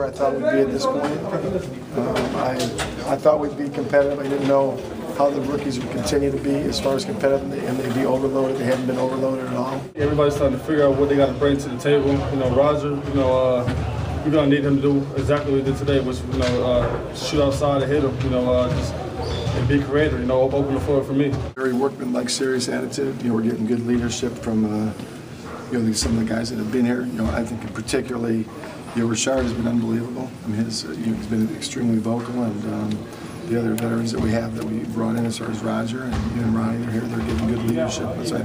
where I thought we'd be at this point. I thought we'd be competitive. I didn't know how the rookies would continue to be as far as competitive, and they'd be overloaded. They hadn't been overloaded at all. Everybody's trying to figure out what they got to bring to the table. You know, Roger, you know, we're going to need him to do exactly what he did today, which, you know, shoot outside and hit him, you know, just and be creative, you know, open the floor for me. Very workmanlike, serious attitude. You know, we're getting good leadership from, you know, some of the guys that have been here. You know, I think particularly, you know, Richard has been unbelievable. I mean, he's been extremely vocal, and the other veterans that we have that we brought in, as far as Roger and Ronnie, they're here. They're giving good leadership. And so I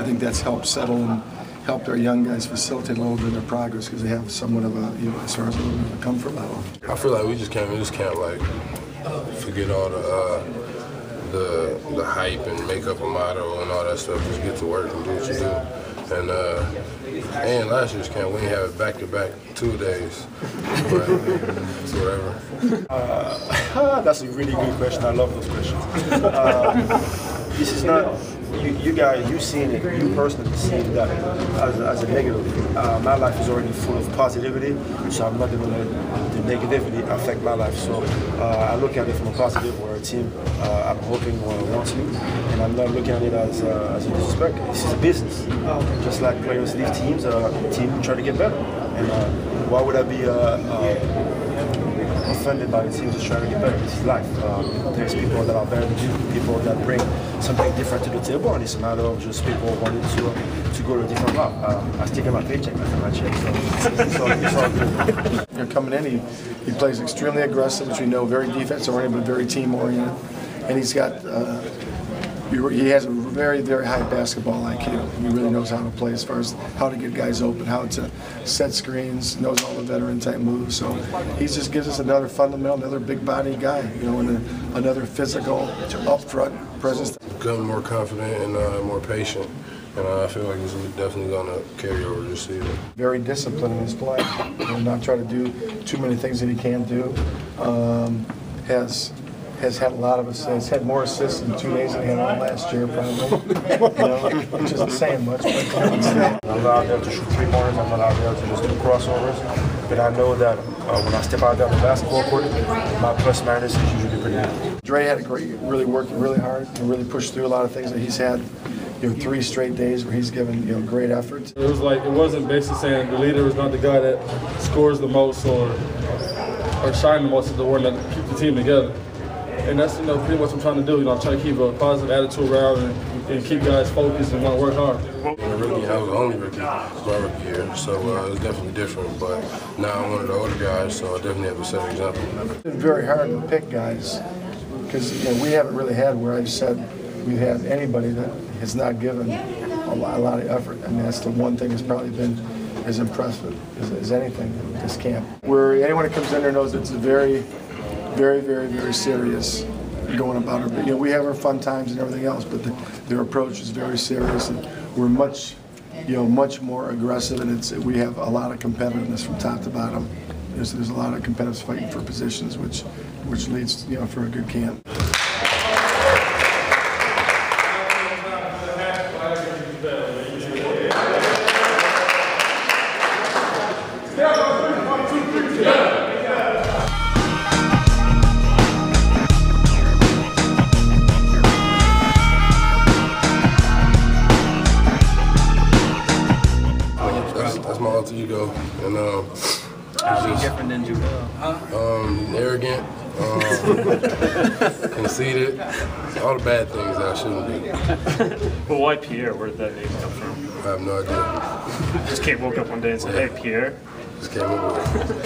think that's helped settle and helped our young guys facilitate a little bit of their progress because they have somewhat of a, you know, as far as a little bit of a comfort level. I feel like we just can't like forget all the hype and make up a motto and all that stuff. Just get to work and do what you do. And last year's camp, we didn't have it back-to-back 2 days, but it's whatever. That's a really good question. I love those questions. This is not, you guys, you've seen it, you personally seen that as a negative. My life is already full of positivity, so I'm not going to let the negativity affect my life. So I look at it from a positive, where a team I'm hoping wants me, and I'm not looking at it as a disrespect. This is a business. Just like players leave teams, team try to get better. And why would I be offended by teams just trying to get better? This is life. There's people that are better than you, people that bring something different to the table, and it's a matter of just people wanting to go to a different route. I still get my paycheck after my check, so it's all good. You know, coming in, he plays extremely aggressive, which we know, very defense-oriented, but very team-oriented, and he's got he has a very, very high basketball IQ. He really knows how to play as far as how to get guys open, how to set screens, knows all the veteran-type moves. So he just gives us another fundamental, another big-body guy, you know, and another physical, up-front presence. Become more confident and more patient, and I feel like this is definitely going to carry over this season. Very disciplined in his play. You know, not try to do too many things that he can't do. Has had a lot of assists, had more assists in 2 days than he had all last year, probably. You know, which isn't saying much, but I'm not out there to shoot three-pointers, I'm not out there to just do crossovers, but I know that when I step out there on the basketball court, my plus-minus is usually pretty good. Dre had a great, really working really hard and really pushed through a lot of things that he's had. You know, 3 straight days where he's given, you know, great efforts. It was like, it wasn't basically saying the leader is not the guy that scores the most or shine the most, is the one that keeps the team together. And that's, you know, pretty much what I'm trying to do. You know, I'm trying to keep a positive attitude around and keep guys focused and want to work hard. I'm a rookie. I was the only rookie my rookie year, so it was definitely different. But now I'm one of the older guys, so I definitely have to set an example. It's been very hard to pick guys because, you know, we haven't really had where I've said we've had anybody that has not given a lot of effort. I mean, that's the one thing that's probably been as impressive as anything in this camp. Where anyone that comes in there knows it's a very, very, very, very serious going about it. But, you know, we have our fun times and everything else, but their approach is very serious, and we're much more aggressive, and we have a lot of competitiveness from top to bottom. There's a lot of competitors fighting for positions, which leads, you know, for a good camp. That's my alter ego, and he's different than Judo. Arrogant, conceited, all the bad things that I shouldn't be. Well, why Pierre? Where did that name come from? I have no idea. Just woke up one day and said, "Hey, Pierre." Just came up with it.